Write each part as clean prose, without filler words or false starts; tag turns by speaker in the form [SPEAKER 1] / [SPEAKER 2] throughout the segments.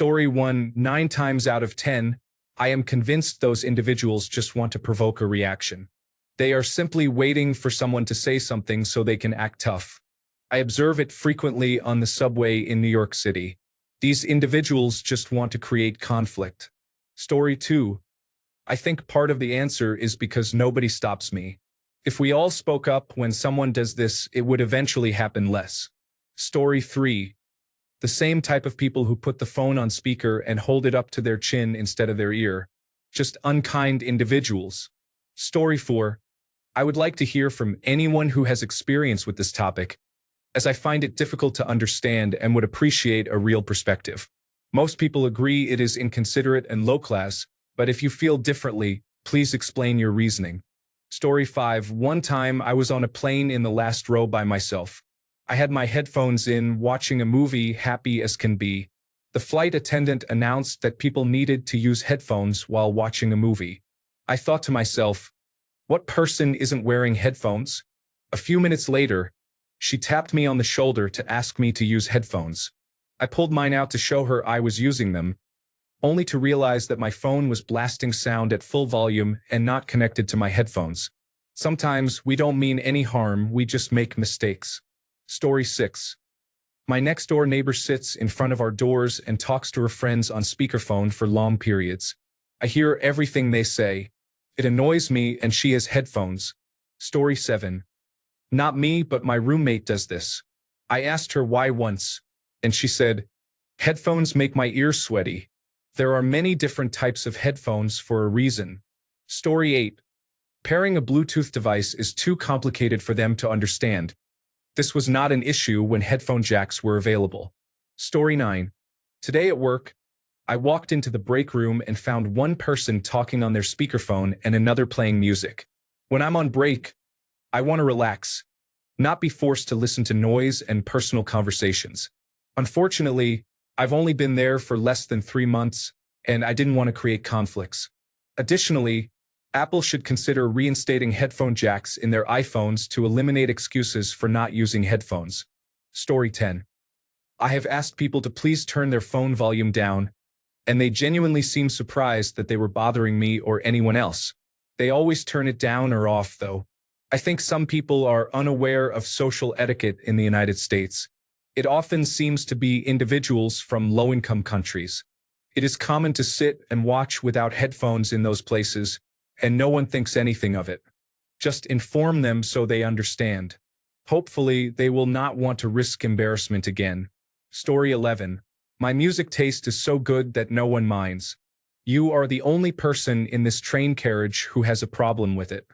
[SPEAKER 1] Story 1, 9 times out of 10, I am convinced those individuals just want to provoke a reaction. They are simply waiting for someone to say something so they can act tough. I observe it frequently on the subway in New York City. These individuals just want to create conflict. Story 2. I think part of the answer is because nobody stops me. If we all spoke up when someone does this, it would eventually happen less. Story 3. The same type of people who put the phone on speaker and hold it up to their chin instead of their ear. Just unkind individuals. Story 4. I would like to hear from anyone who has experience with this topic, as I find it difficult to understand and would appreciate a real perspective. Most people agree it is inconsiderate and low class, but if you feel differently, please explain your reasoning. Story 5. One time I was on a plane in the last row by myself. I had my headphones in, watching a movie, happy as can be. The flight attendant announced that people needed to use headphones while watching a movie. I thought to myself, what person isn't wearing headphones? A few minutes later, she tapped me on the shoulder to ask me to use headphones. I pulled mine out to show her I was using them, only to realize that my phone was blasting sound at full volume and not connected to my headphones. Sometimes we don't mean any harm, we just make mistakes. Story 6. My next-door neighbor sits in front of our doors and talks to her friends on speakerphone for long periods. I hear everything they say. It annoys me, and she has headphones. Story 7. Not me, but my roommate does this. I asked her why once, and she said, headphones make my ears sweaty. There are many different types of headphones for a reason. Story 8. Pairing a Bluetooth device is too complicated for them to understand. This was not an issue when headphone jacks were available. Story 9. Today at work, I walked into the break room and found one person talking on their speakerphone and another playing music. When I'm on break, I want to relax, not be forced to listen to noise and personal conversations. Unfortunately, I've only been there for less than 3 months, and I didn't want to create conflicts. Additionally, Apple should consider reinstating headphone jacks in their iPhones to eliminate excuses for not using headphones. Story 10. I have asked people to please turn their phone volume down, and they genuinely seem surprised that they were bothering me or anyone else. They always turn it down or off, though. I think some people are unaware of social etiquette in the United States. It often seems to be individuals from low-income countries. It is common to sit and watch without headphones in those places, and no one thinks anything of it. Just inform them so they understand. Hopefully, they will not want to risk embarrassment again. Story 11. My music taste is so good that no one minds. You are the only person in this train carriage who has a problem with it.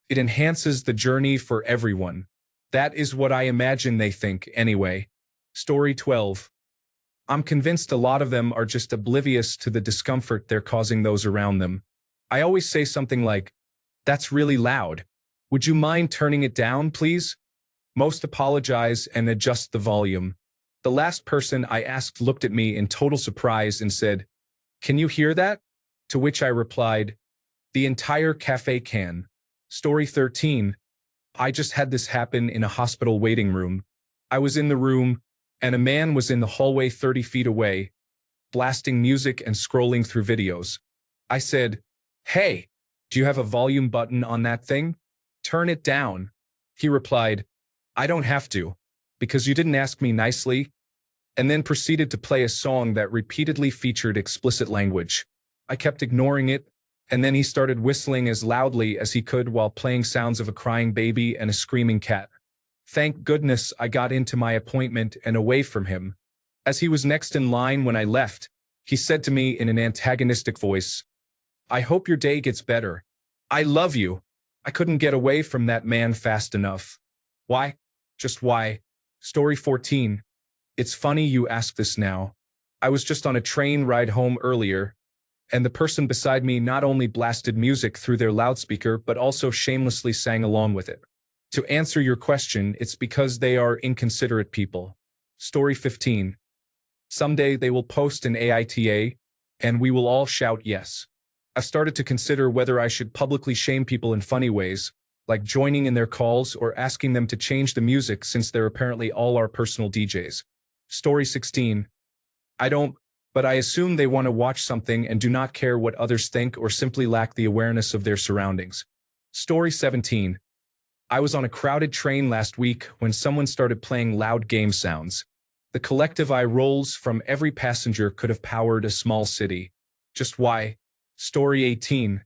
[SPEAKER 1] It enhances the journey for everyone. That is what I imagine they think, anyway. Story 12. I'm convinced a lot of them are just oblivious to the discomfort they're causing those around them. I always say something like, "That's really loud. Would you mind turning it down, please?" Most apologize and adjust the volume. The last person I asked looked at me in total surprise and said, "Can you hear that?" To which I replied, "The entire cafe can." Story 13. I just had this happen in a hospital waiting room. I was in the room, and a man was in the hallway 30 feet away, blasting music and scrolling through videos. I said, "Hey, do you have a volume button on that thing? Turn it down." He replied, "I don't have to, because you didn't ask me nicely," and then proceeded to play a song that repeatedly featured explicit language. I kept ignoring it, and then he started whistling as loudly as he could while playing sounds of a crying baby and a screaming cat. Thank goodness I got into my appointment and away from him. As he was next in line when I left, he said to me in an antagonistic voice, "I hope your day gets better. I love you." I couldn't get away from that man fast enough. Why? Just why? Story 14. It's funny you ask this now. I was just on a train ride home earlier, and the person beside me not only blasted music through their loudspeaker but also shamelessly sang along with it. To answer your question, it's because they are inconsiderate people. Story 15. Someday they will post an AITA, and we will all shout yes. I've started to consider whether I should publicly shame people in funny ways, like joining in their calls or asking them to change the music since they're apparently all our personal DJs. Story 16. I don't but I assume they want to watch something and do not care what others think or simply lack the awareness of their surroundings. Story 17. I was on a crowded train last week when someone started playing loud game sounds. The collective eye rolls from every passenger could have powered a small city. Just why? Story 18.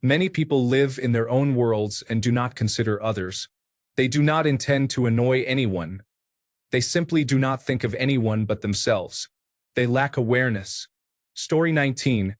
[SPEAKER 1] Many people live in their own worlds and do not consider others. They do not intend to annoy anyone. They simply do not think of anyone but themselves. They lack awareness. Story 19.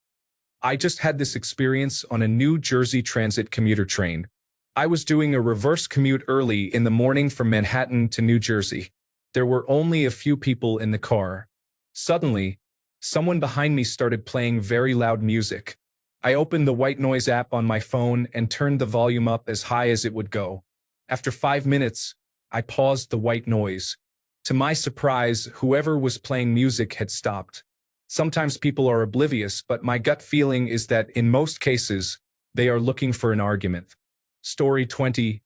[SPEAKER 1] I just had this experience on a New Jersey Transit commuter train. I was doing a reverse commute early in the morning from Manhattan to New Jersey. There were only a few people in the car. Suddenly, someone behind me started playing very loud music. I opened the white noise app on my phone and turned the volume up as high as it would go. After 5 minutes, I paused the white noise. To my surprise, whoever was playing music had stopped. Sometimes people are oblivious, but my gut feeling is that in most cases, they are looking for an argument. Story 20.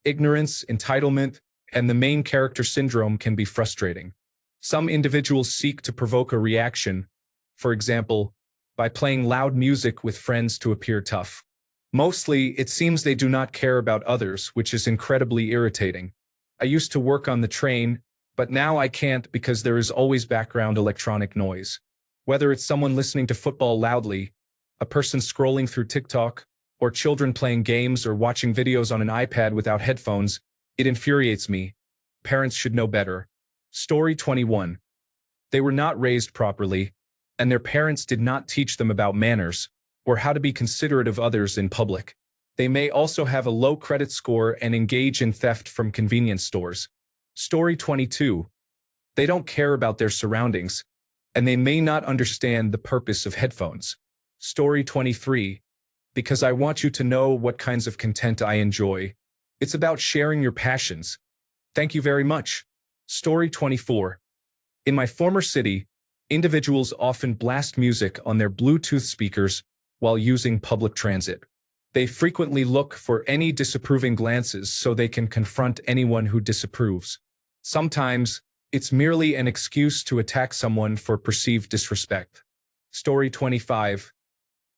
[SPEAKER 1] Ignorance, entitlement, and the main character syndrome can be frustrating. Some individuals seek to provoke a reaction, for example, by playing loud music with friends to appear tough. Mostly, it seems they do not care about others, which is incredibly irritating. I used to work on the train, but now I can't because there is always background electronic noise. Whether it's someone listening to football loudly, a person scrolling through TikTok, or children playing games or watching videos on an iPad without headphones, it infuriates me. Parents should know better. Story 21. They were not raised properly, and their parents did not teach them about manners or how to be considerate of others in public. They may also have a low credit score and engage in theft from convenience stores. Story 22. They don't care about their surroundings, and they may not understand the purpose of headphones. Story 23. Because I want you to know what kinds of content I enjoy. It's about sharing your passions. Thank you very much. Story 24. In my former city, individuals often blast music on their Bluetooth speakers while using public transit. They frequently look for any disapproving glances so they can confront anyone who disapproves. Sometimes, it's merely an excuse to attack someone for perceived disrespect. Story 25.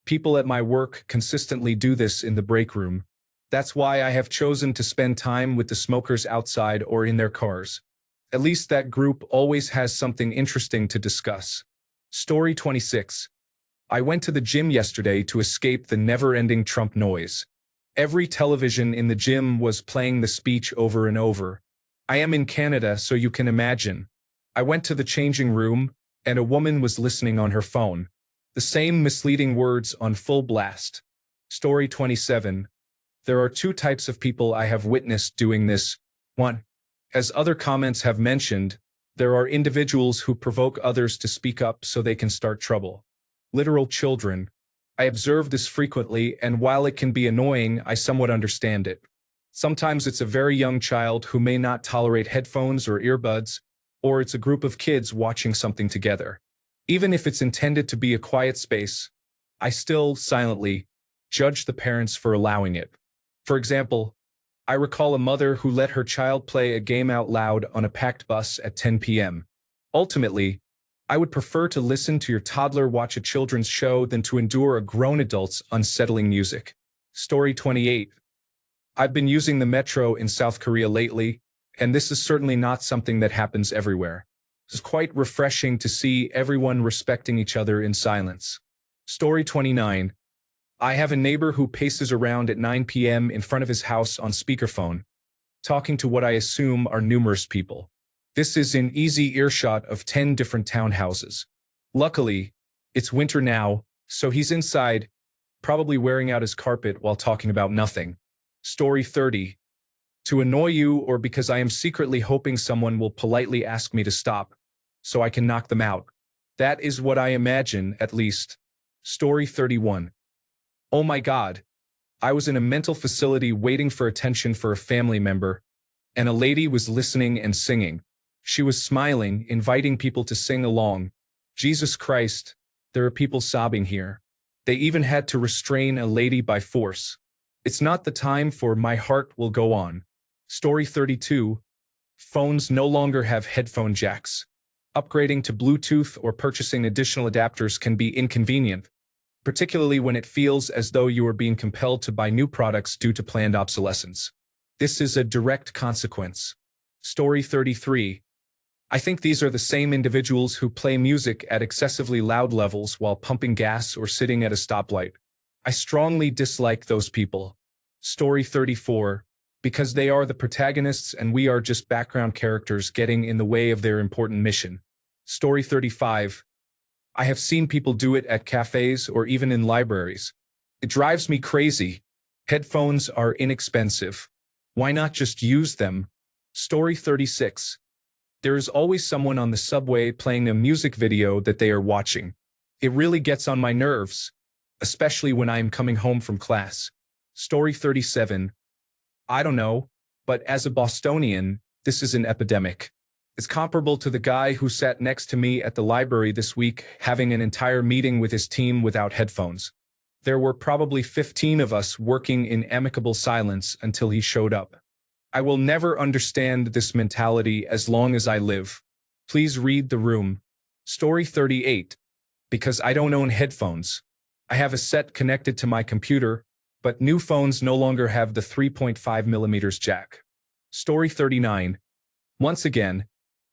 [SPEAKER 1] People at my work consistently do this in the break room. That's why I have chosen to spend time with the smokers outside or in their cars. At least that group always has something interesting to discuss. Story 26. I went to the gym yesterday to escape the never-ending Trump noise. Every television in the gym was playing the speech over and over. I am in Canada, so you can imagine. I went to the changing room, and a woman was listening on her phone. The same misleading words on full blast. Story 27. There are two types of people I have witnessed doing this. 1. As other comments have mentioned, there are individuals who provoke others to speak up so they can start trouble. Literal children. I observe this frequently, and while it can be annoying, I somewhat understand it. Sometimes it's a very young child who may not tolerate headphones or earbuds, or it's a group of kids watching something together. Even if it's intended to be a quiet space, I still, silently, judge the parents for allowing it. For example, I recall a mother who let her child play a game out loud on a packed bus at 10 p.m. Ultimately, I would prefer to listen to your toddler watch a children's show than to endure a grown adult's unsettling music. Story 28. I've been using the metro in South Korea lately, and this is certainly not something that happens everywhere. It's quite refreshing to see everyone respecting each other in silence. Story 29. I have a neighbor who paces around at 9 p.m. in front of his house on speakerphone, talking to what I assume are numerous people. This is in easy earshot of 10 different townhouses. Luckily, it's winter now, so he's inside, probably wearing out his carpet while talking about nothing. Story 30. To annoy you or because I am secretly hoping someone will politely ask me to stop, so I can knock them out. That is what I imagine, at least. Story 31. Oh my God. I was in a mental facility waiting for attention for a family member, and a lady was listening and singing. She was smiling, inviting people to sing along. Jesus Christ, there are people sobbing here. They even had to restrain a lady by force. It's not the time for My Heart Will Go On. Story 32. Phones no longer have headphone jacks. Upgrading to Bluetooth or purchasing additional adapters can be inconvenient, particularly when it feels as though you are being compelled to buy new products due to planned obsolescence. This is a direct consequence. Story 33. I think these are the same individuals who play music at excessively loud levels while pumping gas or sitting at a stoplight. I strongly dislike those people. Story 34. Because they are the protagonists and we are just background characters getting in the way of their important mission. Story 35. I have seen people do it at cafes or even in libraries. It drives me crazy. Headphones are inexpensive. Why not just use them? Story 36. There is always someone on the subway playing a music video that they are watching. It really gets on my nerves, especially when I am coming home from class. Story 37. I don't know, but as a Bostonian, this is an epidemic. It's comparable to the guy who sat next to me at the library this week having an entire meeting with his team without headphones. There were probably 15 of us working in amicable silence until he showed up. I will never understand this mentality as long as I live. Please read the room. Story 38. Because I don't own headphones. I have a set connected to my computer, but new phones no longer have the 3.5mm jack. Story 39. Once again,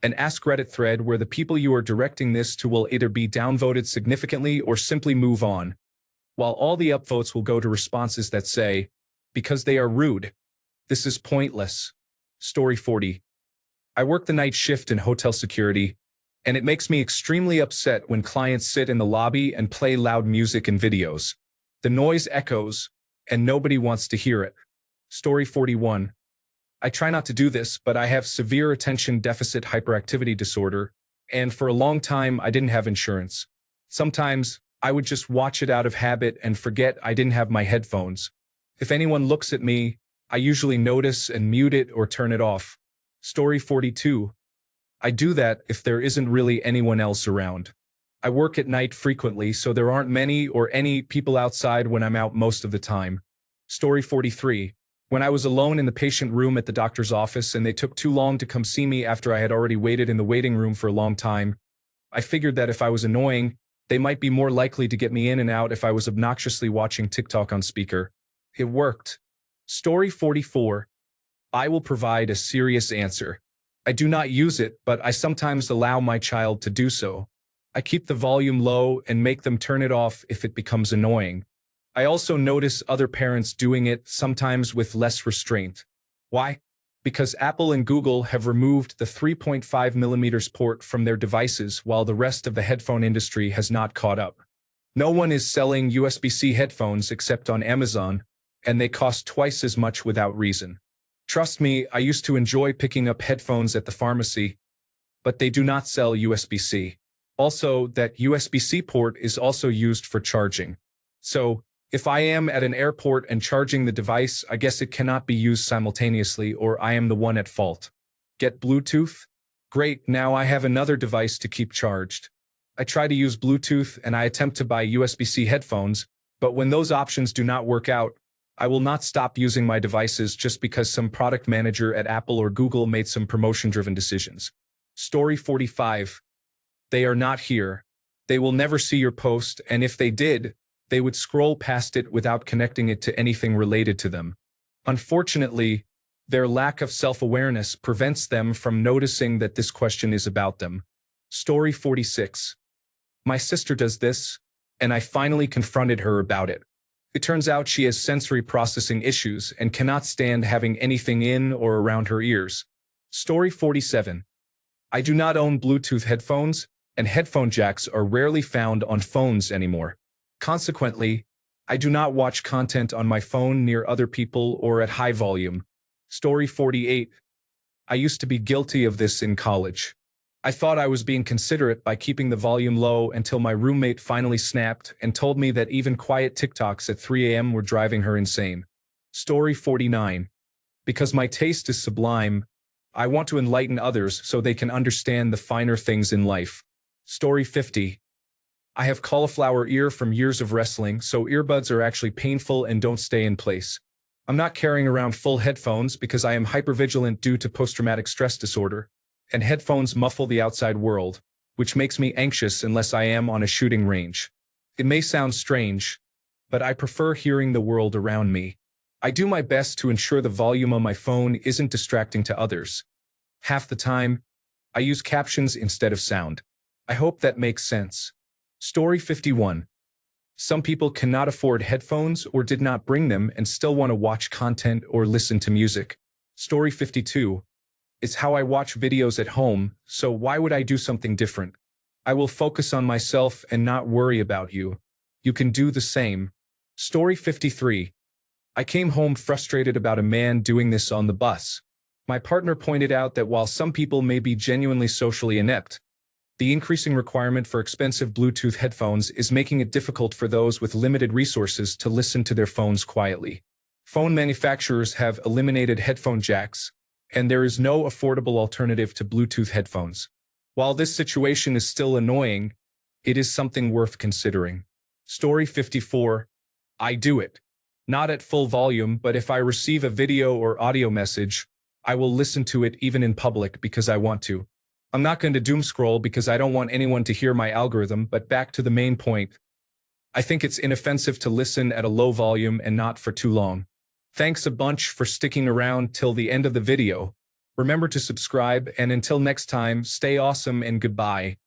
[SPEAKER 1] an AskReddit thread where the people you are directing this to will either be downvoted significantly or simply move on, while all the upvotes will go to responses that say, because they are rude. This is pointless. Story 40. I work the night shift in hotel security, and it makes me extremely upset when clients sit in the lobby and play loud music and videos. The noise echoes, and nobody wants to hear it. Story 41. I try not to do this, but I have severe attention deficit hyperactivity disorder, and for a long time I didn't have insurance. Sometimes I would just watch it out of habit and forget I didn't have my headphones. If anyone looks at me, I usually notice and mute it or turn it off. Story 42. I do that if there isn't really anyone else around. I work at night frequently, so there aren't many or any people outside when I'm out most of the time. Story 43. When I was alone in the patient room at the doctor's office and they took too long to come see me after I had already waited in the waiting room for a long time, I figured that if I was annoying, they might be more likely to get me in and out if I was obnoxiously watching TikTok on speaker. It worked. Story 44. I will provide a serious answer. I do not use it, but I sometimes allow my child to do so. I keep the volume low and make them turn it off if it becomes annoying. I also notice other parents doing it, sometimes with less restraint. Why? Because Apple and Google have removed the 3.5mm port from their devices while the rest of the headphone industry has not caught up. No one is selling USB-C headphones except on Amazon, and they cost twice as much without reason. Trust me, I used to enjoy picking up headphones at the pharmacy, but they do not sell USB-C. Also, that USB-C port is also used for charging. So, if I am at an airport and charging the device, I guess it cannot be used simultaneously or I am the one at fault. Get Bluetooth? Great, now I have another device to keep charged. I try to use Bluetooth and I attempt to buy USB-C headphones, but when those options do not work out, I will not stop using my devices just because some product manager at Apple or Google made some promotion-driven decisions. Story 45. They are not here. They will never see your post, and if they did, they would scroll past it without connecting it to anything related to them. Unfortunately, their lack of self-awareness prevents them from noticing that this question is about them. Story 46. My sister does this, and I finally confronted her about it. It turns out she has sensory processing issues and cannot stand having anything in or around her ears. Story 47. I do not own Bluetooth headphones, and headphone jacks are rarely found on phones anymore. Consequently, I do not watch content on my phone near other people or at high volume. Story 48. I used to be guilty of this in college. I thought I was being considerate by keeping the volume low until my roommate finally snapped and told me that even quiet TikToks at 3 a.m. were driving her insane. Story 49. Because my taste is sublime, I want to enlighten others so they can understand the finer things in life. Story 50. I have cauliflower ear from years of wrestling, so earbuds are actually painful and don't stay in place. I'm not carrying around full headphones because I am hypervigilant due to post-traumatic stress disorder, and headphones muffle the outside world. which makes me anxious unless I am on a shooting range. It may sound strange, but I prefer hearing the world around me. I do my best to ensure the volume on my phone isn't distracting to others. Half the time, I use captions instead of sound. I hope that makes sense. Story 51. Some people cannot afford headphones or did not bring them and still want to watch content or listen to music. Story 52. It's how I watch videos at home, so why would I do something different? I will focus on myself and not worry about you. You can do the same. Story 53. I came home frustrated about a man doing this on the bus. My partner pointed out that while some people may be genuinely socially inept, the increasing requirement for expensive Bluetooth headphones is making it difficult for those with limited resources to listen to their phones quietly. Phone manufacturers have eliminated headphone jacks, and there is no affordable alternative to Bluetooth headphones. While this situation is still annoying, it is something worth considering. Story 54. I do it. Not at full volume, but if I receive a video or audio message, I will listen to it even in public because I want to. I'm not going to doom scroll because I don't want anyone to hear my algorithm, but back to the main point. I think it's inoffensive to listen at a low volume and not for too long. Thanks a bunch for sticking around till the end of the video. Remember to subscribe, and until next time, stay awesome and goodbye.